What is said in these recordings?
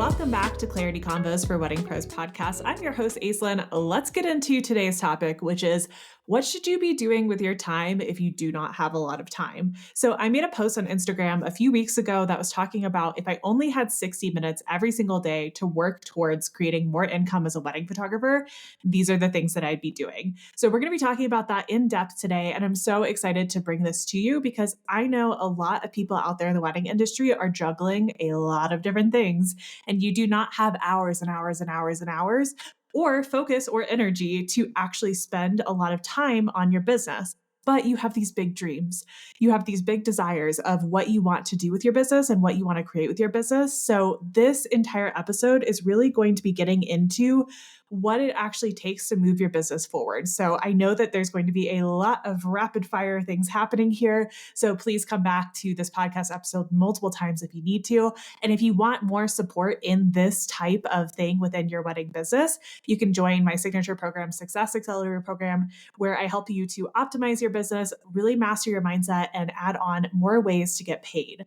Welcome back to Clarity Convos for Wedding Pros podcast. I'm your host, Aislinn. Let's get into today's topic, which is what should you be doing with your time if you do not have a lot of time? So I made a post on Instagram a few weeks ago that was talking about if I only had 60 minutes every single day to work towards creating more income as a wedding photographer, these are the things that I'd be doing. So we're going to be talking about that in depth today. And I'm so excited to bring this to you because I know a lot of people out there in the wedding industry are juggling a lot of different things, and you do not have hours and hours and hours and hours or focus or energy to actually spend a lot of time on your business. But you have these big dreams. You have these big desires of what you want to do with your business and what you want to create with your business. So this entire episode is really going to be getting into what it actually takes to move your business forward. So I know that there's going to be a lot of rapid fire things happening here. So please come back to this podcast episode multiple times if you need to. And if you want more support in this type of thing within your wedding business, you can join my signature program, Success Accelerator program, where I help you to optimize your business, really master your mindset, and add on more ways to get paid.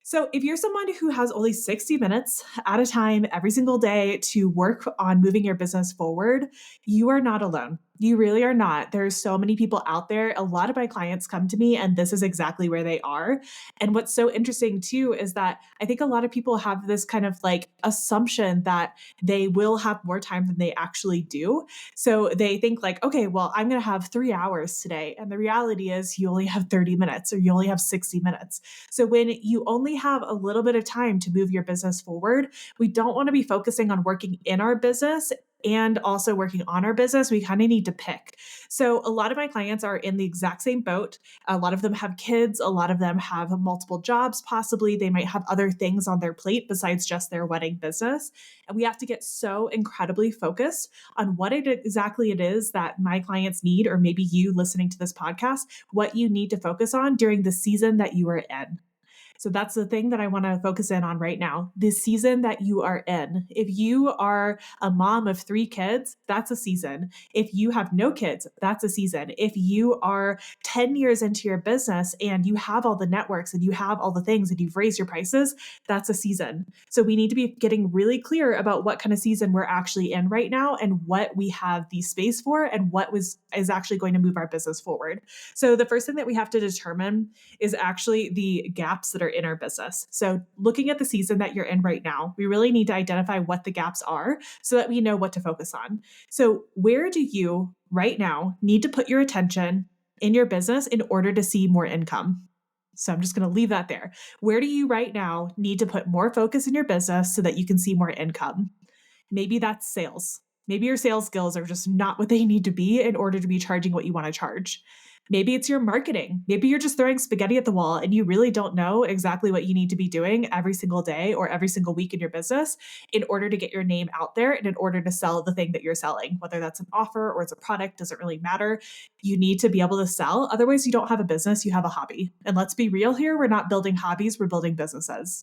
So if you're someone who has only 60 minutes at a time every single day to work on moving your business forward, you are not alone. You really are not. There's so many people out there. A lot of my clients come to me and this is exactly where they are. And what's so interesting too is that I think a lot of people have this kind of like assumption that they will have more time than they actually do. So they think like, okay, well, I'm going to have 3 hours today. And the reality is you only have 30 minutes or you only have 60 minutes. So when you only have a little bit of time to move your business forward, we don't want to be focusing on working in our business and also working on our business. We kind of need to pick. So a lot of my clients are in the exact same boat. A lot of them have kids. A lot of them have multiple jobs, possibly. They might have other things on their plate besides just their wedding business. And we have to get so incredibly focused on what exactly it is that my clients need, or maybe you listening to this podcast, what you need to focus on during the season that you are in. So that's the thing that I want to focus in on right now, the season that you are in. If you are a mom of 3 kids, that's a season. If you have no kids, that's a season. If you are 10 years into your business and you have all the networks and you have all the things and you've raised your prices, that's a season. So we need to be getting really clear about what kind of season we're actually in right now and what we have the space for and what is actually going to move our business forward. So the first thing that we have to determine is actually the gaps that are in our business. So looking at the season that you're in right now, we really need to identify what the gaps are so that we know what to focus on. So where do you right now need to put your attention in your business in order to see more income? So I'm just going to leave that there. Where do you right now need to put more focus in your business so that you can see more income? Maybe that's sales. Maybe your sales skills are just not what they need to be in order to be charging what you want to charge. Maybe it's your marketing. Maybe you're just throwing spaghetti at the wall and you really don't know exactly what you need to be doing every single day or every single week in your business in order to get your name out there and in order to sell the thing that you're selling. Whether that's an offer or it's a product, doesn't really matter. You need to be able to sell. Otherwise, you don't have a business, you have a hobby. And let's be real here, we're not building hobbies, we're building businesses.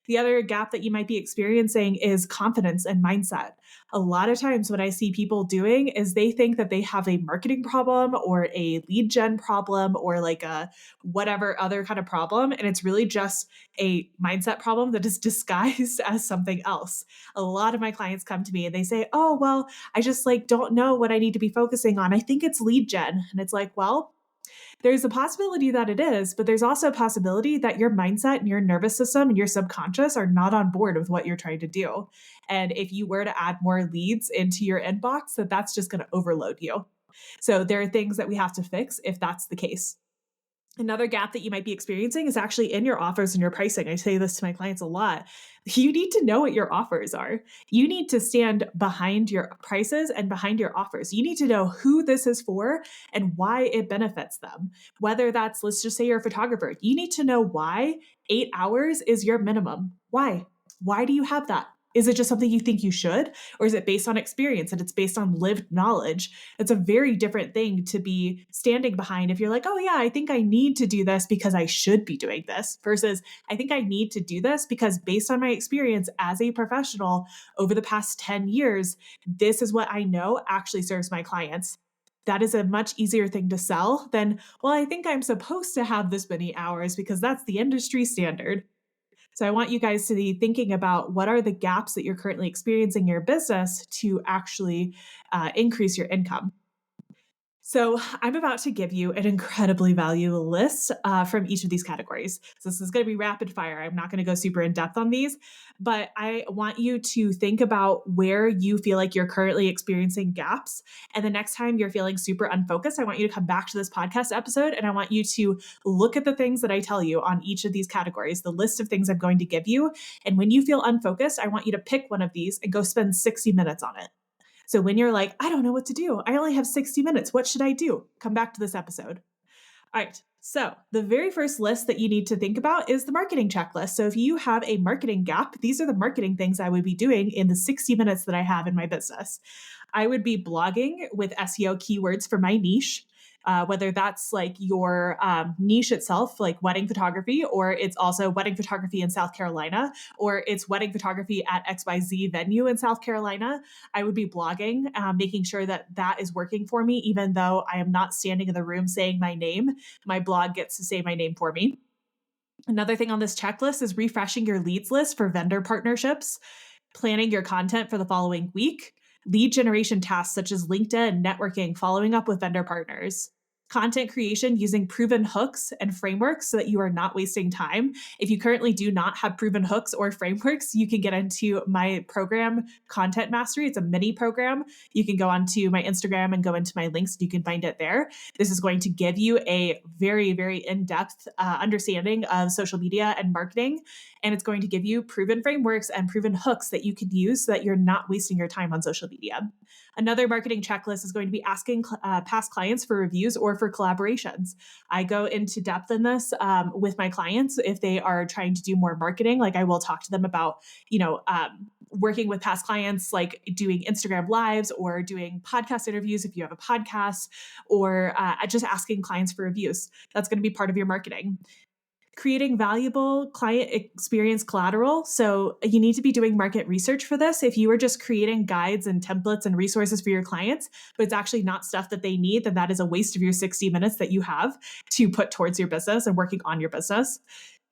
The other gap that you might be experiencing is confidence and mindset. A lot of times what I see people doing is they think that they have a marketing problem or a lead gen problem or like a whatever other kind of problem. And it's really just a mindset problem that is disguised as something else. A lot of my clients come to me and they say, oh, well, I just like don't know what I need to be focusing on. I think it's lead gen. And it's like, well, there's a possibility that it is, but there's also a possibility that your mindset and your nervous system and your subconscious are not on board with what you're trying to do. And if you were to add more leads into your inbox, that's just going to overload you. So there are things that we have to fix if that's the case. Another gap that you might be experiencing is actually in your offers and your pricing. I say this to my clients a lot. You need to know what your offers are. You need to stand behind your prices and behind your offers. You need to know who this is for and why it benefits them. Whether that's, let's just say you're a photographer, you need to know why 8 hours is your minimum. Why? Why do you have that? Is it just something you think you should? Or is it based on experience and it's based on lived knowledge? It's a very different thing to be standing behind if you're like, oh yeah, I think I need to do this because I should be doing this versus I think I need to do this because based on my experience as a professional over the past 10 years, this is what I know actually serves my clients. That is a much easier thing to sell than, well, I think I'm supposed to have this many hours because that's the industry standard. So I want you guys to be thinking about what are the gaps that you're currently experiencing in your business to actually increase your income. So, I'm about to give you an incredibly valuable list from each of these categories. So, this is going to be rapid fire. I'm not going to go super in depth on these, but I want you to think about where you feel like you're currently experiencing gaps. And the next time you're feeling super unfocused, I want you to come back to this podcast episode and I want you to look at the things that I tell you on each of these categories, the list of things I'm going to give you. And when you feel unfocused, I want you to pick one of these and go spend 60 minutes on it. So when you're like, I don't know what to do, I only have 60 minutes. What should I do? Come back to this episode. All right. So, the very first list that you need to think about is the marketing checklist. So, if you have a marketing gap, these are the marketing things I would be doing in the 60 minutes that I have in my business. I would be blogging with SEO keywords for my niche. Whether that's like your niche itself, like wedding photography, or it's also wedding photography in South Carolina, or it's wedding photography at XYZ venue in South Carolina, I would be blogging, making sure that that is working for me, even though I am not standing in the room saying my name. My blog gets to say my name for me. Another thing on this checklist is refreshing your leads list for vendor partnerships, planning your content for the following week, lead generation tasks such as LinkedIn, networking, following up with vendor partners, content creation using proven hooks and frameworks so that you are not wasting time. If you currently do not have proven hooks or frameworks, you can get into my program, Content Mastery. It's a mini program. You can go onto my Instagram and go into my links. You can find it there. This is going to give you a very, very in-depth understanding of social media and marketing, and it's going to give you proven frameworks and proven hooks that you can use so that you're not wasting your time on social media. Another marketing checklist is going to be asking past clients for reviews or for collaborations. I go into depth in this with my clients if they are trying to do more marketing. Like I will talk to them about, working with past clients, like doing Instagram lives or doing podcast interviews if you have a podcast, or just asking clients for reviews. That's going to be part of your marketing. Creating valuable client experience collateral. So you need to be doing market research for this. If you are just creating guides and templates and resources for your clients, but it's actually not stuff that they need, then that is a waste of your 60 minutes that you have to put towards your business and working on your business.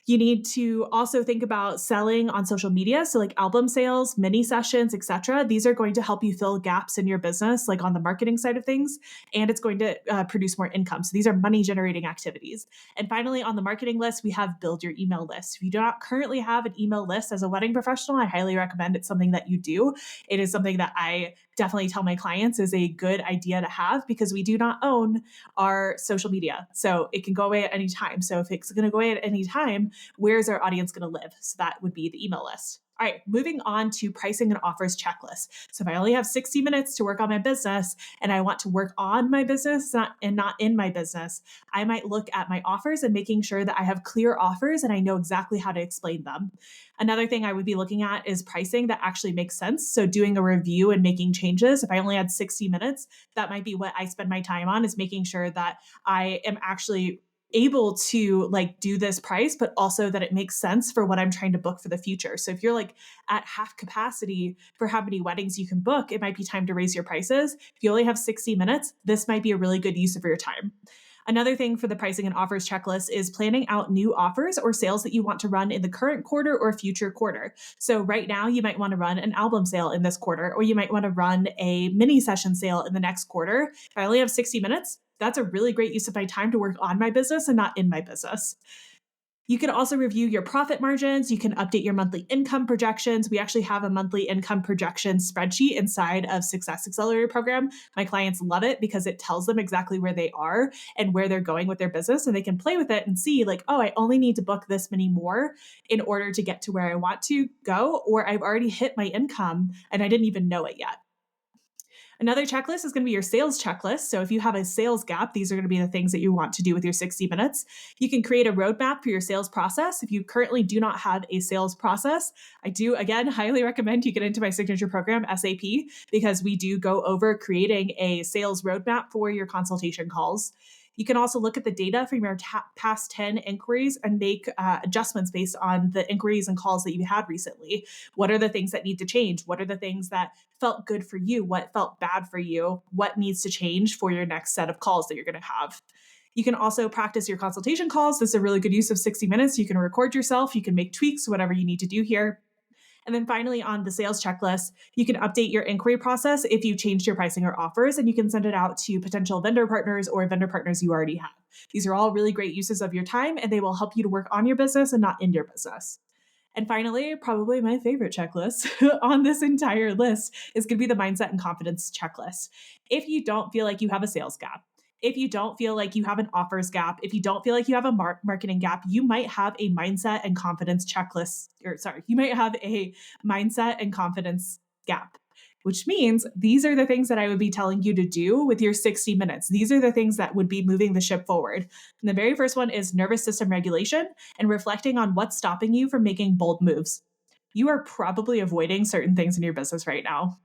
You need to also think about selling on social media. So like album sales, mini sessions, etc. These are going to help you fill gaps in your business, like on the marketing side of things, and it's going to produce more income. So these are money generating activities. And finally, on the marketing list, we have build your email list. If you do not currently have an email list as a wedding professional, I highly recommend it's something that you do. It is something that I definitely tell my clients is a good idea to have because we do not own our social media. So it can go away at any time. So if it's going to go away at any time, where's our audience going to live? So that would be the email list. All right, moving on to pricing and offers checklist. So if I only have 60 minutes to work on my business and I want to work on my business and not in my business, I might look at my offers and making sure that I have clear offers and I know exactly how to explain them. Another thing I would be looking at is pricing that actually makes sense. So doing a review and making changes. If I only had 60 minutes, that might be what I spend my time on, is making sure that I am actually able to like do this price, but also that it makes sense for what I'm trying to book for the future. So if you're like at half capacity for how many weddings you can book, it might be time to raise your prices. If you only have 60 minutes, this might be a really good use of your time. Another thing for the pricing and offers checklist is planning out new offers or sales that you want to run in the current quarter or future quarter. So right now you might want to run an album sale in this quarter, or you might want to run a mini session sale in the next quarter. If I only have 60 minutes, that's a really great use of my time to work on my business and not in my business. You can also review your profit margins. You can update your monthly income projections. We actually have a monthly income projection spreadsheet inside of Success Accelerator program. My clients love it because it tells them exactly where they are and where they're going with their business. And they can play with it and see like, oh, I only need to book this many more in order to get to where I want to go, or I've already hit my income and I didn't even know it yet. Another checklist is going to be your sales checklist. So if you have a sales gap, these are going to be the things that you want to do with your 60 minutes. You can create a roadmap for your sales process. If you currently do not have a sales process, I do, again, highly recommend you get into my signature program, SAP, because we do go over creating a sales roadmap for your consultation calls. You can also look at the data from your past 10 inquiries and make adjustments based on the inquiries and calls that you had recently. What are the things that need to change? What are the things that felt good for you? What felt bad for you? What needs to change for your next set of calls that you're going to have? You can also practice your consultation calls. This is a really good use of 60 minutes. You can record yourself, you can make tweaks, whatever you need to do here. And then finally, on the sales checklist, you can update your inquiry process if you changed your pricing or offers, and you can send it out to potential vendor partners or vendor partners you already have. These are all really great uses of your time, and they will help you to work on your business and not in your business. And finally, probably my favorite checklist on this entire list is going to be the mindset and confidence checklist. If you don't feel like you have a sales gap, if you don't feel like you have an offers gap, if you don't feel like you have a marketing gap, you might have a mindset and confidence checklist, or sorry, you might have a mindset and confidence gap, which means these are the things that I would be telling you to do with your 60 minutes. These are the things that would be moving the ship forward. And the very first one is nervous system regulation and reflecting on what's stopping you from making bold moves. You are probably avoiding certain things in your business right now.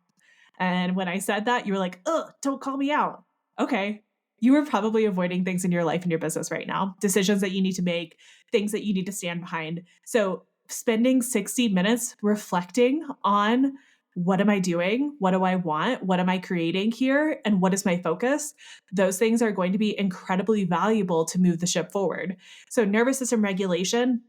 And when I said that, you were like, ugh, don't call me out. Okay. You are probably avoiding things in your life and your business right now, decisions that you need to make, things that you need to stand behind. So, spending 60 minutes reflecting on what am I doing? What do I want? What am I creating here? And what is my focus? Those things are going to be incredibly valuable to move the ship forward. So, nervous system regulation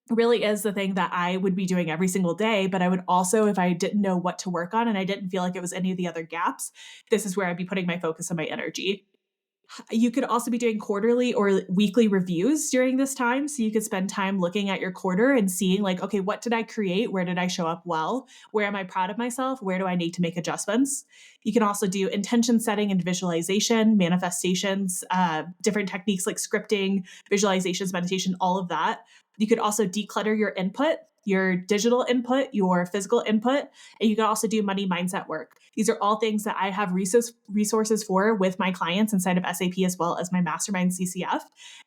really is the thing that I would be doing every single day. But I would also, if I didn't know what to work on and I didn't feel like it was any of the other gaps, this is where I'd be putting my focus and my energy. You could also be doing quarterly or weekly reviews during this time. So you could spend time looking at your quarter and seeing, like, okay, what did I create? Where did I show up well? Where am I proud of myself? Where do I need to make adjustments? You can also do intention setting and visualization, manifestations, different techniques like scripting, visualizations, meditation, all of that. You could also declutter your input, your digital input, your physical input, and you can also do money mindset work. These are all things that I have resources for with my clients inside of SAP as well as my mastermind CCF.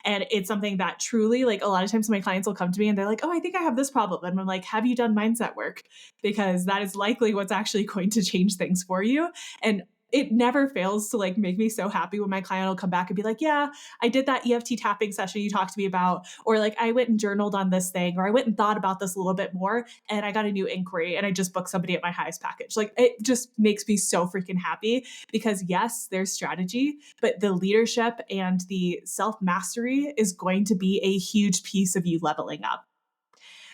And it's something that truly, like, a lot of times my clients will come to me and they're like, oh, I think I have this problem. And I'm like, have you done mindset work? Because that is likely what's actually going to change things for you. And it never fails to, like, make me so happy when my client will come back and be like, yeah, I did that EFT tapping session you talked to me about, or like I went and journaled on this thing, or I went and thought about this a little bit more and I got a new inquiry and I just booked somebody at my highest package. Like, it just makes me so freaking happy because yes, there's strategy, but the leadership and the self mastery is going to be a huge piece of you leveling up.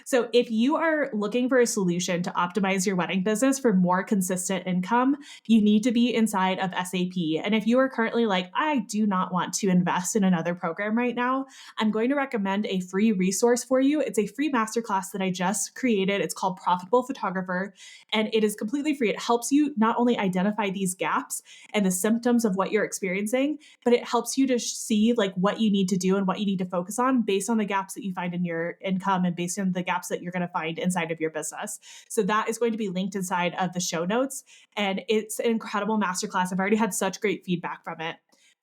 So, if you are looking for a solution to optimize your wedding business for more consistent income, you need to be inside of SAP. And if you are currently like, I do not want to invest in another program right now, I'm going to recommend a free resource for you. It's a free masterclass that I just created. It's called Profitable Photographer, and it is completely free. It helps you not only identify these gaps and the symptoms of what you're experiencing, but it helps you to see like what you need to do and what you need to focus on based on the gaps that you find in your income and based on the gaps that you're going to find inside of your business. So that is going to be linked inside of the show notes. And it's an incredible masterclass. I've already had such great feedback from it.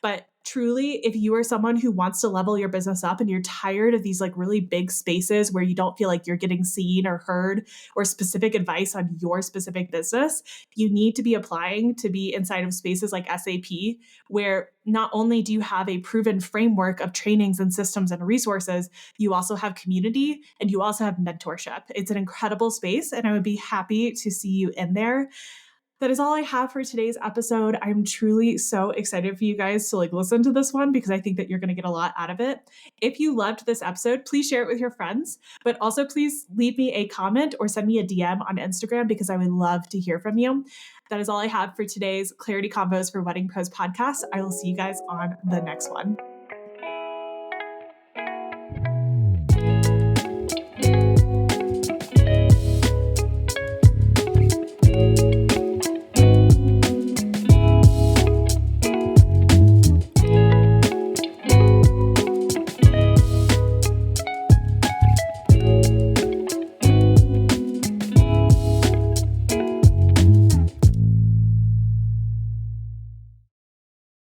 But truly, if you are someone who wants to level your business up and you're tired of these like really big spaces where you don't feel like you're getting seen or heard or specific advice on your specific business, you need to be applying to be inside of spaces like SAP, where not only do you have a proven framework of trainings and systems and resources, you also have community and you also have mentorship. It's an incredible space, and I would be happy to see you in there. That is all I have for today's episode. I'm truly so excited for you guys to like listen to this one because I think that you're going to get a lot out of it. If you loved this episode, please share it with your friends, but also please leave me a comment or send me a DM on Instagram because I would love to hear from you. That is all I have for today's Clarity Convos for Wedding Pros podcast. I will see you guys on the next one.